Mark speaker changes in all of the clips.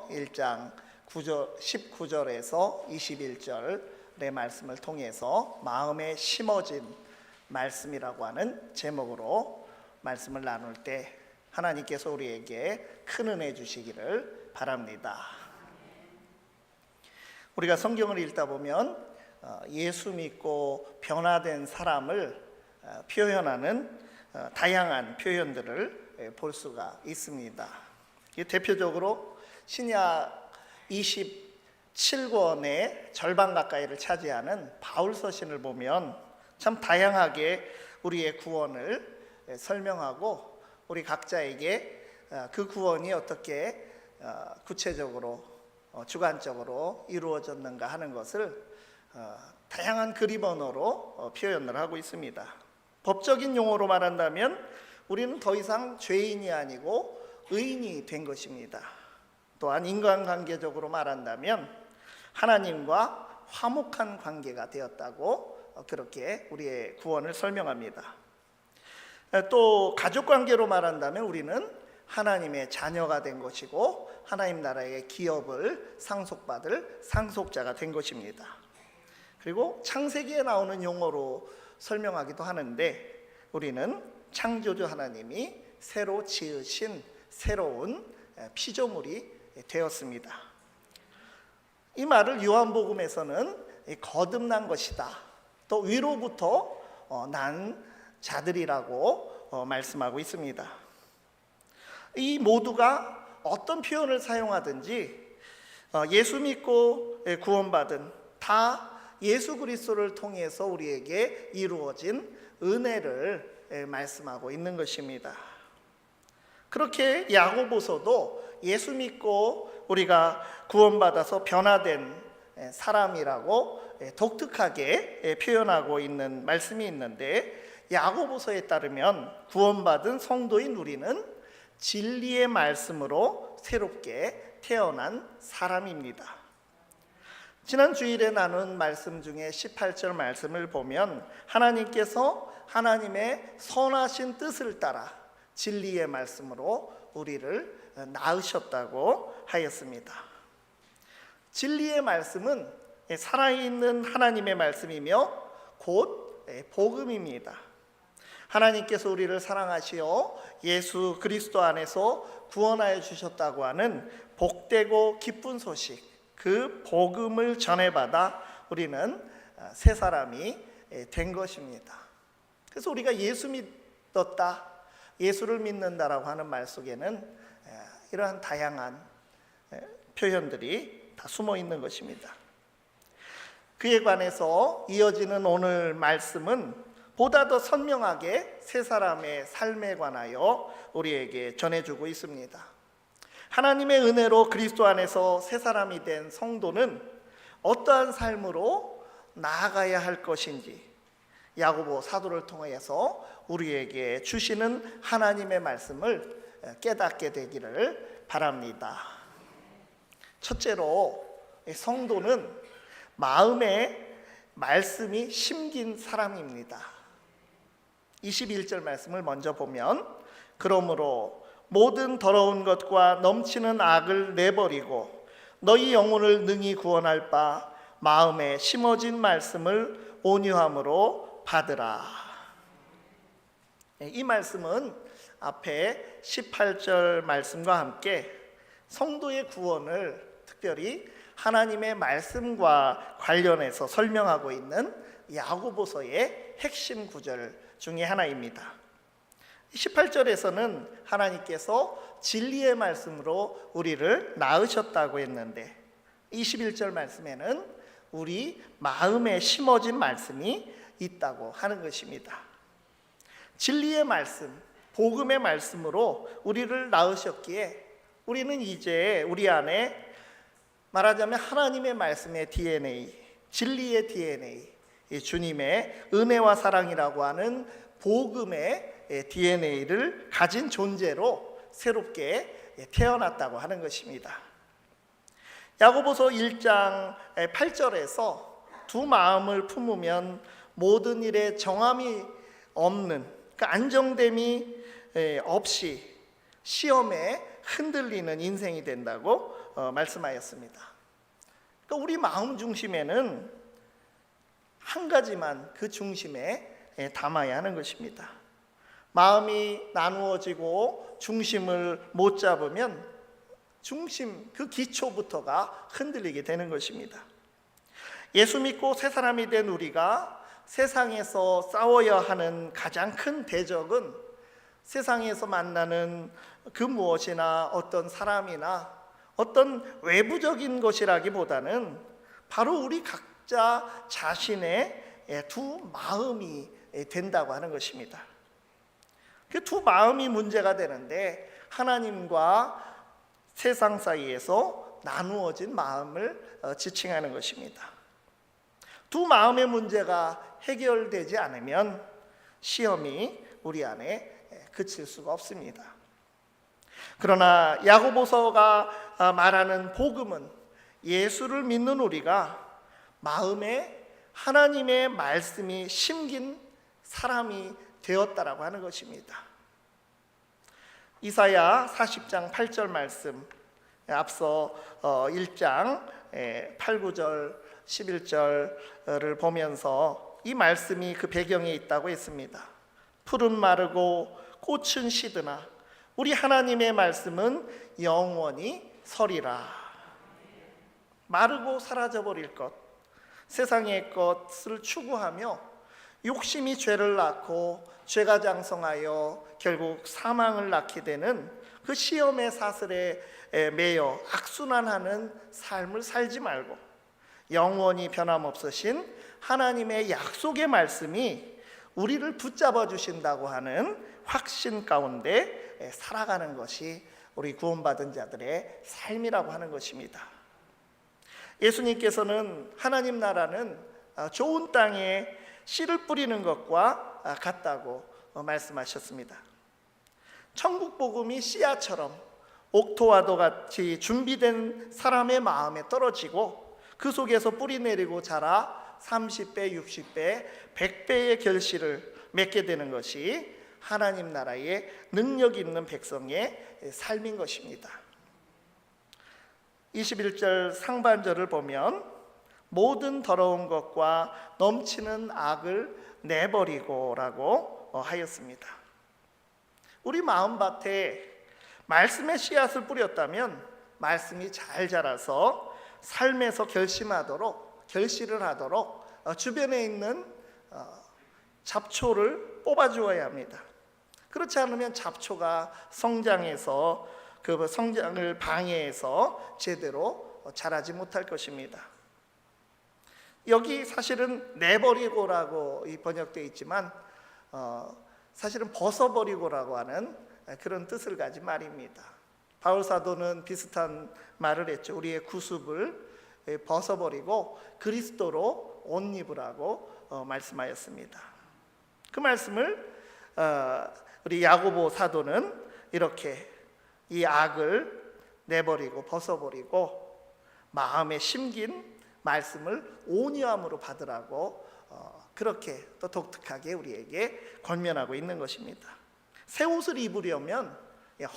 Speaker 1: 야고보서 1장 19절에서 21절의 말씀을 통해서 마음에 심어진 말씀이라고 하는 제목으로 말씀을 나눌 때 하나님께서 우리에게 큰 은혜 주시기를 바랍니다. 우리가 성경을 읽다 보면 예수 믿고 변화된 사람을 표현하는 다양한 표현들을 볼 수가 있습니다. 대표적으로 신약 27권의 절반 가까이를 차지하는 바울서신을 보면 참 다양하게 우리의 구원을 설명하고 우리 각자에게 그 구원이 어떻게 구체적으로 주관적으로 이루어졌는가 하는 것을 다양한 그림 언어로 표현을 하고 있습니다. 법적인 용어로 말한다면 우리는 더 이상 죄인이 아니고 의인이 된 것입니다. 또한 인간관계적으로 말한다면 하나님과 화목한 관계가 되었다고 그렇게 우리의 구원을 설명합니다. 또 가족관계로 말한다면 우리는 하나님의 자녀가 된 것이고 하나님 나라의 기업을 상속받을 상속자가 된 것입니다. 그리고 창세기에 나오는 용어로 설명하기도 하는데 우리는 창조주 하나님이 새로 지으신 새로운 피조물이 되었습니다. 이 말을 요한복음에서는 거듭난 것이다, 또 위로부터 난 자들이라고 말씀하고 있습니다. 이 모두가 어떤 표현을 사용하든지 예수 믿고 구원받은 다 예수 그리스도를 통해서 우리에게 이루어진 은혜를 말씀하고 있는 것입니다. 그렇게 야고보서도 예수 믿고 우리가 구원받아서 변화된 사람이라고 독특하게 표현하고 있는 말씀이 있는데, 야고보서에 따르면 구원받은 성도인 우리는 진리의 말씀으로 새롭게 태어난 사람입니다. 지난 주일에 나눈 말씀 중에 18절 말씀을 보면 하나님께서 하나님의 선하신 뜻을 따라 진리의 말씀으로 우리를 낳으셨다고 하였습니다. 진리의 말씀은 살아있는 하나님의 말씀이며 곧 복음입니다. 하나님께서 우리를 사랑하시어 예수 그리스도 안에서 구원하여 주셨다고 하는 복되고 기쁜 소식, 그 복음을 전해받아 우리는 새 사람이 된 것입니다. 그래서 우리가 예수 믿었다, 예수를 믿는다라고 하는 말 속에는 이러한 다양한 표현들이 다 숨어 있는 것입니다. 그에 관해서 이어지는 오늘 말씀은 보다 더 선명하게 새 사람의 삶에 관하여 우리에게 전해주고 있습니다. 하나님의 은혜로 그리스도 안에서 새 사람이 된 성도는 어떠한 삶으로 나아가야 할 것인지 야고보 사도를 통해서 우리에게 주시는 하나님의 말씀을 깨닫게 되기를 바랍니다. 첫째로 성도는 마음에 말씀이 심긴 사람입니다. 21절 말씀을 먼저 보면, 그러므로 모든 더러운 것과 넘치는 악을 내버리고 너희 영혼을 능히 구원할 바 마음에 심어진 말씀을 온유함으로 받으라. 이 말씀은 앞에 18절 말씀과 함께 성도의 구원을 특별히 하나님의 말씀과 관련해서 설명하고 있는 야고보서의 핵심 구절 중에 하나입니다. 18절에서는 하나님께서 진리의 말씀으로 우리를 낳으셨다고 했는데 21절 말씀에는 우리 마음에 심어진 말씀이 있다고 하는 것입니다. 진리의 말씀, 복음의 말씀으로 우리를 낳으셨기에 우리는 이제 우리 안에 말하자면 하나님의 말씀의 DNA, 진리의 DNA, 주님의 은혜와 사랑이라고 하는 복음의 DNA를 가진 존재로 새롭게 태어났다고 하는 것입니다. 야고보서 1장 8절에서 두 마음을 품으면 모든 일에 정함이 없는, 그 안정됨이 없이 시험에 흔들리는 인생이 된다고 말씀하였습니다. 그러니까 우리 마음 중심에는 한 가지만 그 중심에 담아야 하는 것입니다. 마음이 나누어지고 중심을 못 잡으면 중심, 그 기초부터가 흔들리게 되는 것입니다. 예수 믿고 새 사람이 된 우리가 세상에서 싸워야 하는 가장 큰 대적은 세상에서 만나는 그 무엇이나 어떤 사람이나 어떤 외부적인 것이라기보다는 바로 우리 각자 자신의 두 마음이 된다고 하는 것입니다. 그 두 마음이 문제가 되는데 하나님과 세상 사이에서 나누어진 마음을 지칭하는 것입니다. 두 마음의 문제가 해결되지 않으면 시험이 우리 안에 그칠 수가 없습니다. 그러나 야고보서가 말하는 복음은 예수를 믿는 우리가 마음에 하나님의 말씀이 심긴 사람이 되었다라고 하는 것입니다. 이사야 40장 8절 말씀, 앞서 1장 8, 9절 11절을 보면서 이 말씀이 그 배경에 있다고 했습니다. 풀은 마르고 꽃은 시드나 우리 하나님의 말씀은 영원히 서리라. 마르고 사라져버릴 것, 세상의 것을 추구하며 욕심이 죄를 낳고 죄가 장성하여 결국 사망을 낳게 되는 그 시험의 사슬에 매여 악순환하는 삶을 살지 말고 영원히 변함없으신 하나님의 약속의 말씀이 우리를 붙잡아 주신다고 하는 확신 가운데 살아가는 것이 우리 구원받은 자들의 삶이라고 하는 것입니다. 예수님께서는 하나님 나라는 좋은 땅에 씨를 뿌리는 것과 같다고 말씀하셨습니다. 천국 복음이 씨앗처럼 옥토와도 같이 준비된 사람의 마음에 떨어지고 그 속에서 뿌리 내리고 자라 30배, 60배, 100배의 결실을 맺게 되는 것이 하나님 나라의 능력 있는 백성의 삶인 것입니다. 21절 상반절을 보면 모든 더러운 것과 넘치는 악을 내버리고 라고 하였습니다. 우리 마음밭에 말씀의 씨앗을 뿌렸다면 말씀이 잘 자라서 삶에서 결실을 하도록 주변에 있는 잡초를 뽑아주어야 합니다. 그렇지 않으면 잡초가 성장해서 그 성장을 방해해서 제대로 자라지 못할 것입니다. 여기 사실은 내버리고라고 번역되어 있지만 사실은 벗어버리고라고 하는 그런 뜻을 가진 말입니다. 바울 사도는 비슷한 말을 했죠. 우리의 구습을 벗어버리고 그리스도로 옷 입으라고 말씀하였습니다. 그 말씀을 우리 야고보 사도는 이렇게 이 악을 내버리고 벗어버리고 마음에 심긴 말씀을 온유함으로 받으라고 그렇게 또 독특하게 우리에게 권면하고 있는 것입니다. 새 옷을 입으려면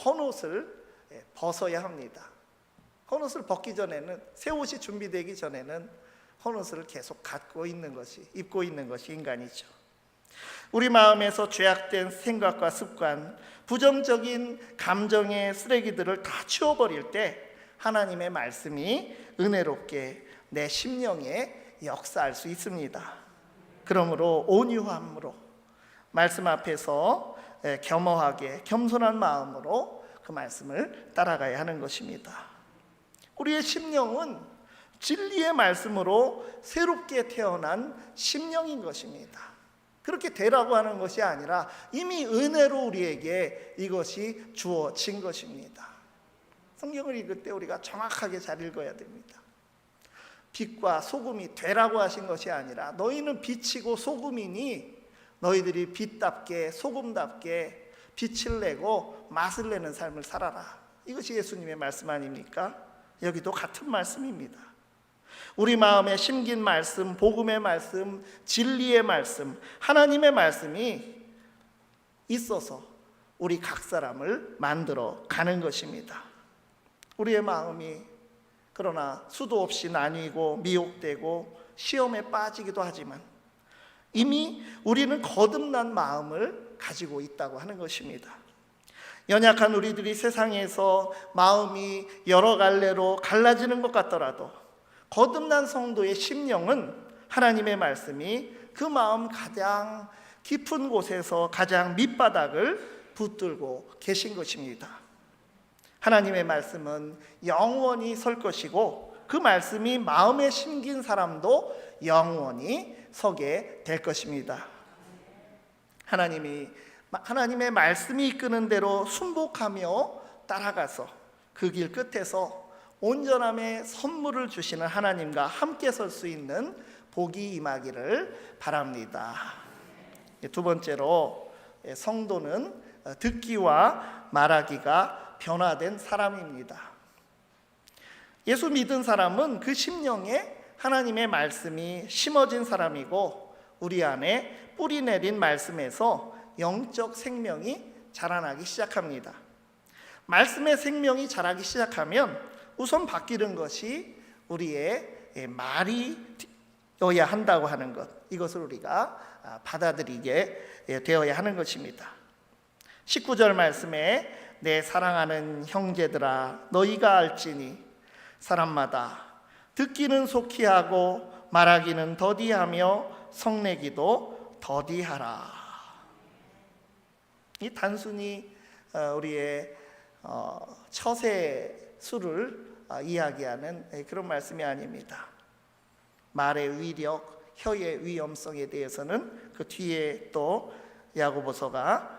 Speaker 1: 헌옷을 벗어야 합니다. 헌옷을 벗기 전에는, 새 옷이 준비되기 전에는 헌옷을 계속 입고 있는 것이 인간이죠. 우리 마음에서 죄악된 생각과 습관, 부정적인 감정의 쓰레기들을 다 치워버릴 때 하나님의 말씀이 은혜롭게 내 심령에 역사할 수 있습니다. 그러므로 온유함으로 말씀 앞에서 겸허하게 겸손한 마음으로 그 말씀을 따라가야 하는 것입니다. 우리의 심령은 진리의 말씀으로 새롭게 태어난 심령인 것입니다. 그렇게 되라고 하는 것이 아니라 이미 은혜로 우리에게 이것이 주어진 것입니다. 성경을 읽을 때 우리가 정확하게 잘 읽어야 됩니다. 빛과 소금이 되라고 하신 것이 아니라 너희는 빛이고 소금이니 너희들이 빛답게 소금답게 빛을 내고 맛을 내는 삶을 살아라. 이것이 예수님의 말씀 아닙니까? 여기도 같은 말씀입니다. 우리 마음에 심긴 말씀, 복음의 말씀, 진리의 말씀, 하나님의 말씀이 있어서 우리 각 사람을 만들어 가는 것입니다. 우리의 마음이 그러나 수도 없이 나뉘고 미혹되고 시험에 빠지기도 하지만 이미 우리는 거듭난 마음을 가지고 있다고 하는 것입니다. 연약한 우리들이 세상에서 마음이 여러 갈래로 갈라지는 것 같더라도 거듭난 성도의 심령은 하나님의 말씀이 그 마음 가장 깊은 곳에서 가장 밑바닥을 붙들고 계신 것입니다. 하나님의 말씀은 영원히 설 것이고 그 말씀이 마음에 심긴 사람도 영원히 서게 될 것입니다. 하나님의 말씀이 이끄는 대로 순복하며 따라가서 그 길 끝에서 온전함의 선물을 주시는 하나님과 함께 설 수 있는 복이 임하기를 바랍니다. 두 번째로, 성도는 듣기와 말하기가 변화된 사람입니다. 예수 믿은 사람은 그 심령에 하나님의 말씀이 심어진 사람이고 우리 안에 뿌리 내린 말씀에서 영적 생명이 자라나기 시작합니다. 말씀의 생명이 자라기 시작하면 우선 바뀌는 것이 우리의 말이어야 한다고 하는 것, 이것을 우리가 받아들이게 되어야 하는 것입니다. 19절 말씀에 내 사랑하는 형제들아 너희가 알지니 사람마다 듣기는 속히 하고 말하기는 더디하며 성내기도 더디하라. 이 단순히 우리의 처세 수를 이야기하는 그런 말씀이 아닙니다. 말의 위력, 혀의 위험성에 대해서는 그 뒤에 또 야고보서가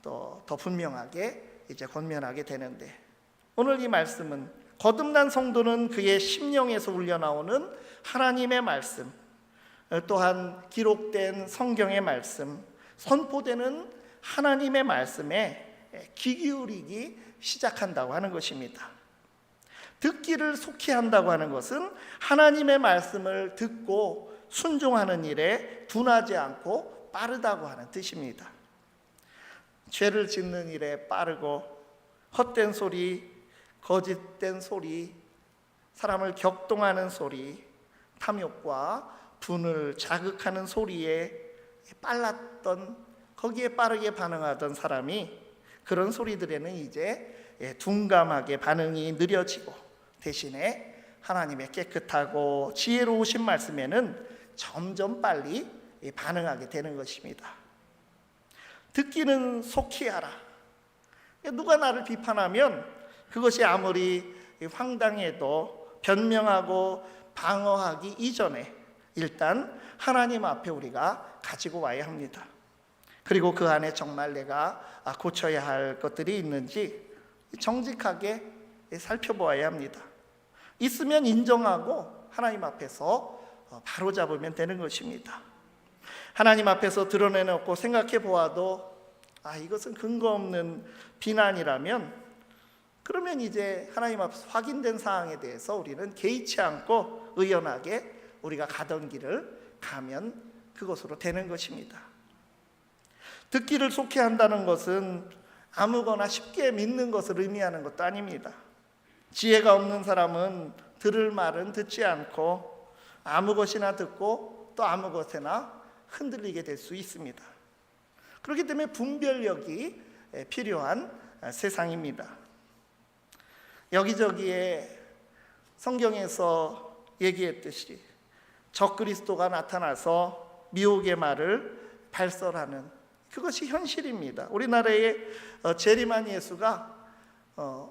Speaker 1: 또 더 분명하게 이제 권면하게 되는데, 오늘 이 말씀은 거듭난 성도는 그의 심령에서 울려나오는 하나님의 말씀, 또한 기록된 성경의 말씀, 선포되는 하나님의 말씀에 귀 기울이기 시작한다고 하는 것입니다. 듣기를 속히 한다고 하는 것은 하나님의 말씀을 듣고 순종하는 일에 둔하지 않고 빠르다고 하는 뜻입니다. 죄를 짓는 일에 빠르고 헛된 소리, 거짓된 소리, 사람을 격동하는 소리, 탐욕과 분을 자극하는 소리에 빨랐던, 거기에 빠르게 반응하던 사람이 그런 소리들에는 이제 둔감하게 반응이 느려지고 대신에 하나님의 깨끗하고 지혜로우신 말씀에는 점점 빨리 반응하게 되는 것입니다. 듣기는 속히 하라. 누가 나를 비판하면 그것이 아무리 황당해도 변명하고 방어하기 이전에 일단 하나님 앞에 우리가 가지고 와야 합니다. 그리고 그 안에 정말 내가 고쳐야 할 것들이 있는지 정직하게 살펴보아야 합니다. 있으면 인정하고 하나님 앞에서 바로잡으면 되는 것입니다. 하나님 앞에서 드러내놓고 생각해 보아도 이것은 근거 없는 비난이라면, 그러면 이제 하나님 앞에서 확인된 사항에 대해서 우리는 개의치 않고 의연하게 우리가 가던 길을 가면 그것으로 되는 것입니다. 듣기를 속히 한다는 것은 아무거나 쉽게 믿는 것을 의미하는 것도 아닙니다. 지혜가 없는 사람은 들을 말은 듣지 않고 아무 것이나 듣고 또 아무 것에나 흔들리게 될 수 있습니다. 그렇기 때문에 분별력이 필요한 세상입니다. 여기저기에 성경에서 얘기했듯이 적그리스도가 나타나서 미혹의 말을 발설하는, 그것이 현실입니다. 우리나라의 재림한 예수가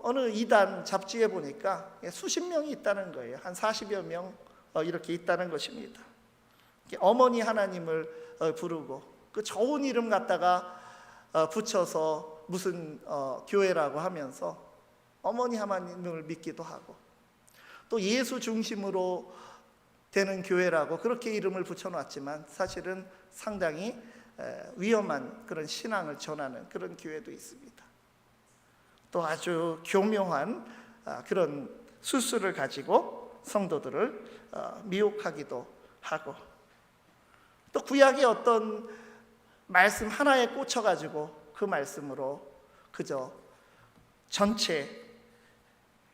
Speaker 1: 어느 이단 잡지에 보니까 수십 명이 있다는 거예요. 한 40여 명 이렇게 있다는 것입니다. 어머니 하나님을 부르고 그 좋은 이름 갖다가 붙여서 무슨 교회라고 하면서 어머니 하나님을 믿기도 하고, 또 예수 중심으로 되는 교회라고 그렇게 이름을 붙여놨지만 사실은 상당히 위험한 그런 신앙을 전하는 그런 교회도 있습니다. 또 아주 교묘한 그런 수수를 가지고 성도들을 미혹하기도 하고, 또 구약의 어떤 말씀 하나에 꽂혀가지고 그 말씀으로 그저 전체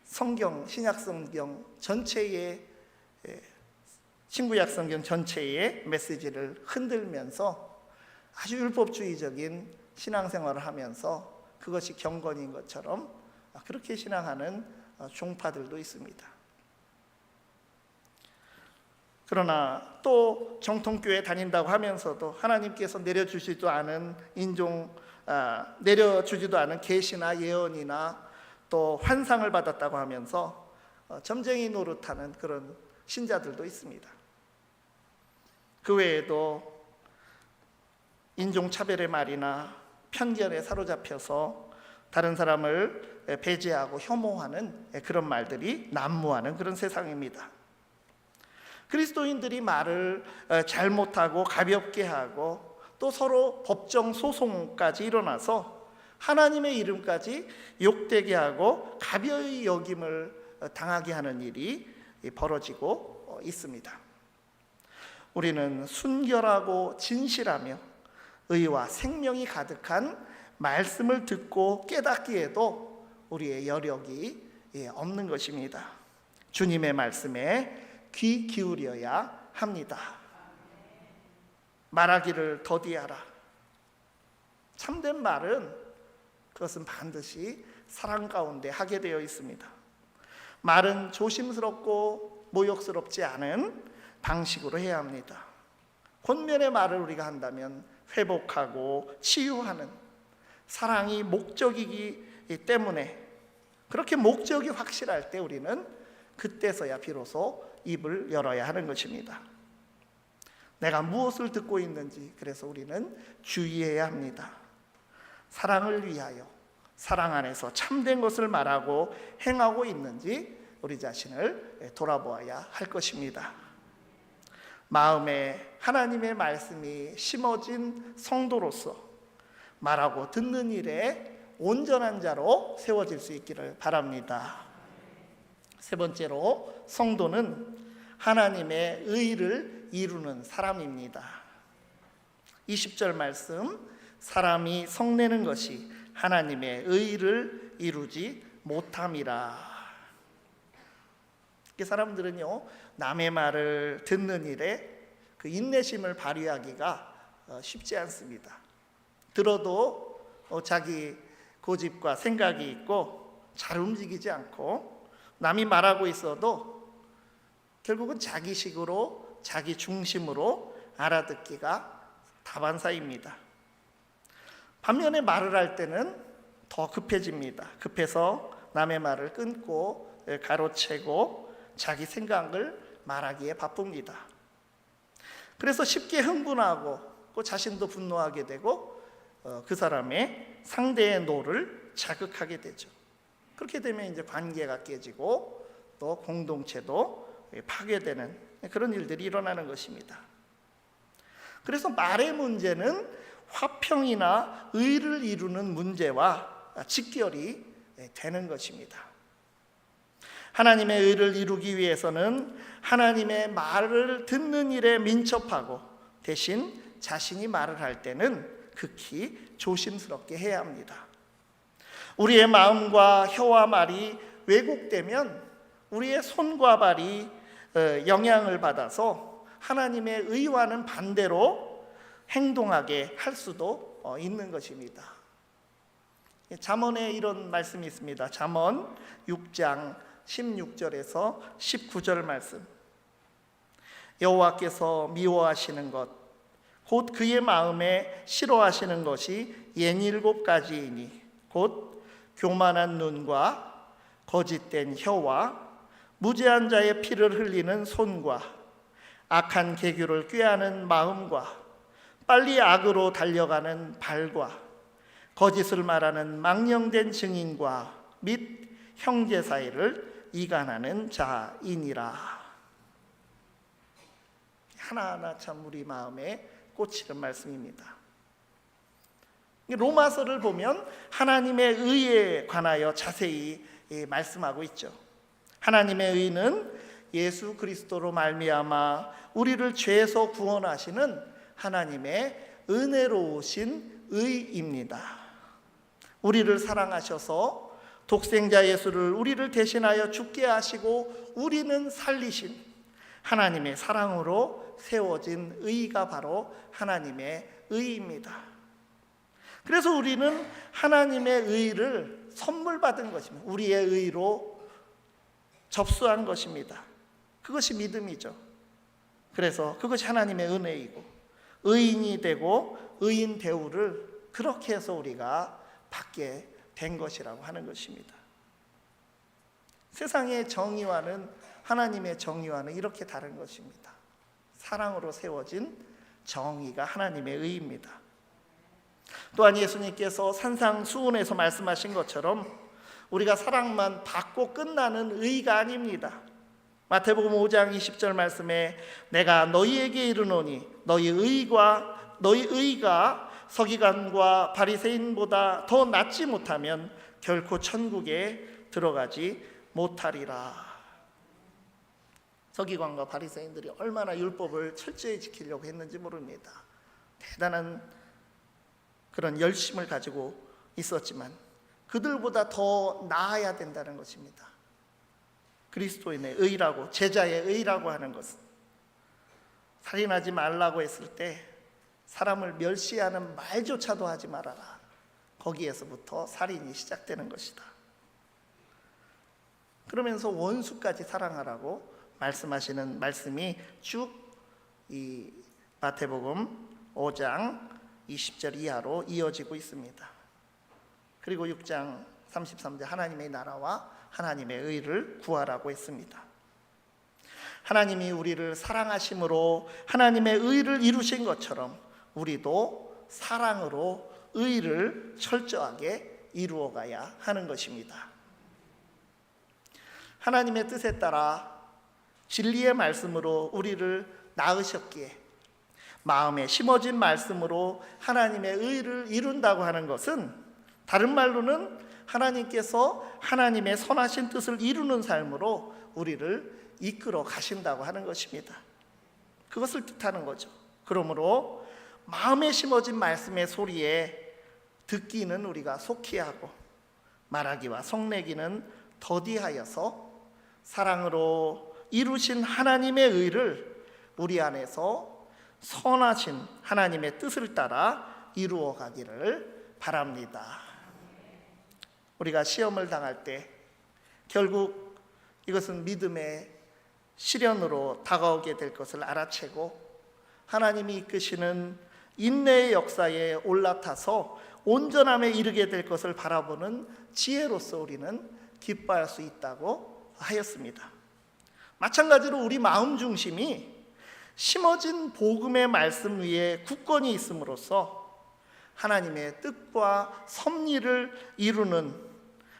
Speaker 1: 성경, 신약 성경 전체의, 신구약 성경 전체의 메시지를 흔들면서 아주 율법주의적인 신앙생활을 하면서 그것이 경건인 것처럼 그렇게 신앙하는 종파들도 있습니다. 그러나 또 정통교회 다닌다고 하면서도 하나님께서 내려주지도 않은 내려주지도 않은 계시나 예언이나 또 환상을 받았다고 하면서 점쟁이 노릇하는 그런 신자들도 있습니다. 그 외에도 인종차별의 말이나 편견에 사로잡혀서 다른 사람을 배제하고 혐오하는 그런 말들이 난무하는 그런 세상입니다. 그리스도인들이 말을 잘못하고 가볍게 하고 또 서로 법정 소송까지 일어나서 하나님의 이름까지 욕되게 하고 가벼이 여김을 당하게 하는 일이 벌어지고 있습니다. 우리는 순결하고 진실하며 의와 생명이 가득한 말씀을 듣고 깨닫기에도 우리의 여력이 없는 것입니다. 주님의 말씀에 귀 기울여야 합니다. 말하기를 더디하라. 참된 말은 그것은 반드시 사랑 가운데 하게 되어 있습니다. 말은 조심스럽고 모욕스럽지 않은 방식으로 해야 합니다. 권면의 말을 우리가 한다면 회복하고 치유하는 사랑이 목적이기 때문에, 그렇게 목적이 확실할 때 우리는 그때서야 비로소 입을 열어야 하는 것입니다. 내가 무엇을 듣고 있는지 그래서 우리는 주의해야 합니다. 사랑을 위하여 사랑 안에서 참된 것을 말하고 행하고 있는지 우리 자신을 돌아보아야 할 것입니다. 마음에 하나님의 말씀이 심어진 성도로서 말하고 듣는 일에 온전한 자로 세워질 수 있기를 바랍니다. 세 번째로, 성도는 하나님의 의를 이루는 사람입니다. 20절 말씀, 사람이 성내는 것이 하나님의 의를 이루지 못함이라. 이 사람들은요, 남의 말을 듣는 일에 그 인내심을 발휘하기가 쉽지 않습니다. 들어도 자기 고집과 생각이 있고 잘 움직이지 않고, 남이 말하고 있어도 결국은 자기식으로 자기 중심으로 알아듣기가 다반사입니다. 반면에 말을 할 때는 더 급해집니다. 급해서 남의 말을 끊고 가로채고 자기 생각을 말하기에 바쁩니다. 그래서 쉽게 흥분하고 또 자신도 분노하게 되고 그 사람의 상대의 노를 자극하게 되죠. 그렇게 되면 이제 관계가 깨지고 또 공동체도 파괴되는 그런 일들이 일어나는 것입니다. 그래서 말의 문제는 화평이나 의를 이루는 문제와 직결이 되는 것입니다. 하나님의 의를 이루기 위해서는 하나님의 말을 듣는 일에 민첩하고 대신 자신이 말을 할 때는 극히 조심스럽게 해야 합니다. 우리의 마음과 혀와 말이 왜곡되면 우리의 손과 발이 영향을 받아서 하나님의 의와는 반대로 행동하게 할 수도 있는 것입니다. 잠언에 이런 말씀이 있습니다. 잠언 6장 16절에서 19절 말씀. 여호와께서 미워하시는 것, 곧 그의 마음에 싫어하시는 것이 67가지이니 곧 교만한 눈과 거짓된 혀와 무죄한 자의 피를 흘리는 손과 악한 계교를 꾀하는 마음과 빨리 악으로 달려가는 발과 거짓을 말하는 망령된 증인과 및 형제 사이를 이간하는 자이니라. 하나하나 참 우리 마음에 꽂히는 말씀입니다. 로마서를 보면 하나님의 의에 관하여 자세히 말씀하고 있죠. 하나님의 의는 예수 그리스도로 말미암아 우리를 죄에서 구원하시는 하나님의 은혜로우신 의입니다. 우리를 사랑하셔서 독생자 예수를 우리를 대신하여 죽게 하시고 우리는 살리신 하나님의 사랑으로 세워진 의가 바로 하나님의 의입니다. 그래서 우리는 하나님의 의를 선물 받은 것입니다. 우리의 의로 접수한 것입니다. 그것이 믿음이죠. 그래서 그것이 하나님의 은혜이고, 의인이 되고 의인 대우를 그렇게 해서 우리가 받게 된 것이라고 하는 것입니다. 세상의 정의와는, 하나님의 정의와는 이렇게 다른 것입니다. 사랑으로 세워진 정의가 하나님의 의입니다. 또한 예수님께서 산상수훈에서 말씀하신 것처럼 우리가 사랑만 받고 끝나는 의가 아닙니다. 마태복음 5장 20절 말씀에 내가 너희에게 이르노니 너희 의가 서기관과 바리새인보다 더 낫지 못하면 결코 천국에 들어가지 못하리라. 서기관과 바리새인들이 얼마나 율법을 철저히 지키려고 했는지 모릅니다. 대단한 그런 열심을 가지고 있었지만 그들보다 더 나아야 된다는 것입니다. 그리스도인의 의라고, 제자의 의라고 하는 것은 살인하지 말라고 했을 때 사람을 멸시하는 말조차도 하지 말아라. 거기에서부터 살인이 시작되는 것이다. 그러면서 원수까지 사랑하라고 말씀하시는 말씀이 쭉 이 마태복음 5장 20절 이하로 이어지고 있습니다. 그리고 6장 33절 하나님의 나라와 하나님의 의를 구하라고 했습니다. 하나님이 우리를 사랑하심으로 하나님의 의를 이루신 것처럼 우리도 사랑으로 의를 철저하게 이루어가야 하는 것입니다. 하나님의 뜻에 따라 진리의 말씀으로 우리를 낳으셨기에 마음에 심어진 말씀으로 하나님의 의를 이룬다고 하는 것은, 다른 말로는 하나님께서 하나님의 선하신 뜻을 이루는 삶으로 우리를 이끌어 가신다고 하는 것입니다. 그것을 뜻하는 거죠. 그러므로 마음에 심어진 말씀의 소리에 듣기는 우리가 속히 하고 말하기와 성내기는 더디하여서 사랑으로 이루신 하나님의 의를 우리 안에서 선하신 하나님의 뜻을 따라 이루어 가기를 바랍니다. 우리가 시험을 당할 때 결국 이것은 믿음의 시련으로 다가오게 될 것을 알아채고 하나님이 이끄시는 인내의 역사에 올라타서 온전함에 이르게 될 것을 바라보는 지혜로서 우리는 기뻐할 수 있다고 하였습니다. 마찬가지로 우리 마음 중심이 심어진 복음의 말씀 위에 굳건히 있음으로써 하나님의 뜻과 섭리를 이루는,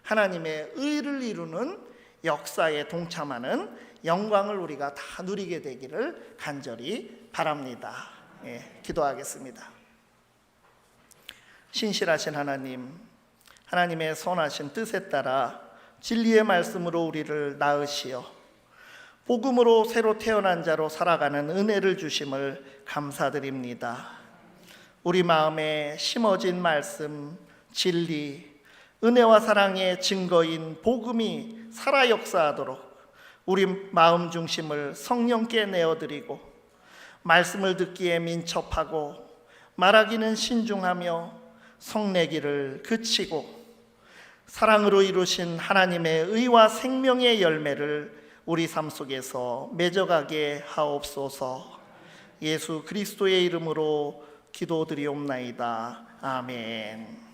Speaker 1: 하나님의 의를 이루는 역사에 동참하는 영광을 우리가 다 누리게 되기를 간절히 바랍니다. 기도하겠습니다. 신실하신 하나님, 하나님의 선하신 뜻에 따라 진리의 말씀으로 우리를 낳으시어 복음으로 새로 태어난 자로 살아가는 은혜를 주심을 감사드립니다. 우리 마음에 심어진 말씀, 진리, 은혜와 사랑의 증거인 복음이 살아 역사하도록 우리 마음 중심을 성령께 내어드리고 말씀을 듣기에 민첩하고 말하기는 신중하며 성내기를 그치고 사랑으로 이루신 하나님의 의와 생명의 열매를 우리 삶 속에서 맺어가게 하옵소서. 예수 그리스도의 이름으로 기도드리옵나이다. 아멘.